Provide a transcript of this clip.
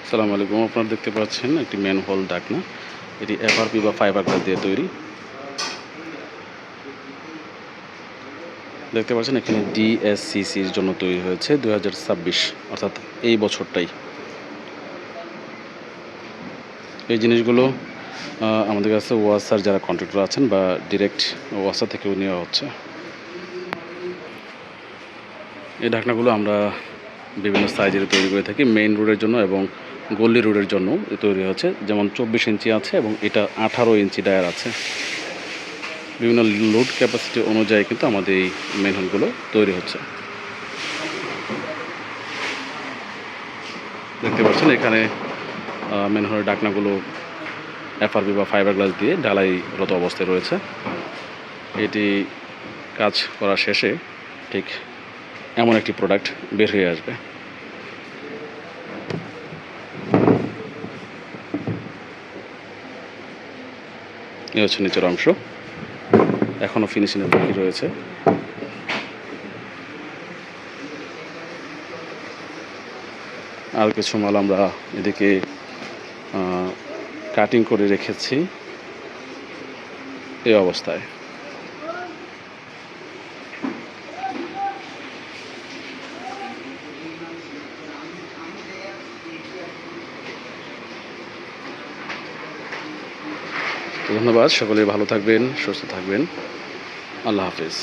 আসসালামু আলাইকুম। আপনারা দেখতে পাচ্ছেন একটি ম্যানহোল ঢাকনা। এটি এফআরপি বা ফাইবার গ্লাস দিয়ে তৈরি। দেখতে পাচ্ছেন এখানে ডিএসসিসির জন্য তৈরি হয়েছে ২০২৬ অর্থাৎ এই বছরটাই। এই জিনিসগুলো আমাদের কাছে ওয়াসার যারা কন্ট্রাক্টর আছেন বা ডিরেক্ট ওয়াসা থেকেও নেওয়া হচ্ছে। এই ঢাকনাগুলো আমরা বিভিন্ন সাইজের তৈরি করে থাকি। মেইন রোডের জন্য এবং গল্লি রোডের জন্য তৈরি হচ্ছে। যেমন ২৪ ইঞ্চি আছে এবং এটা ১৮ ইঞ্চি ডায়ার আছে। বিভিন্ন লোড ক্যাপাসিটি অনুযায়ী কিন্তু আমাদের এই ম্যানহোলগুলো তৈরি হচ্ছে। দেখতে পাচ্ছেন এখানে ম্যানহোলের ঢাকনাগুলো এফআরপি বা ফাইবার গ্লাস দিয়ে ঢালাইরত অবস্থায় রয়েছে। এটি কাজ করা শেষে ঠিক এমন একটি প্রোডাক্ট বের হয়ে আসবে। এই হচ্ছে নিচের অংশ, এখনও ফিনিশিংয়ের বাকি রয়েছে। আর কিছু মাল আমরা এদিকে কাটিং করে রেখেছি এই অবস্থায়। ধন্যবাদ, সকলে ভালো থাকবেন, সুস্থ থাকবেন। আল্লাহ হাফেজ।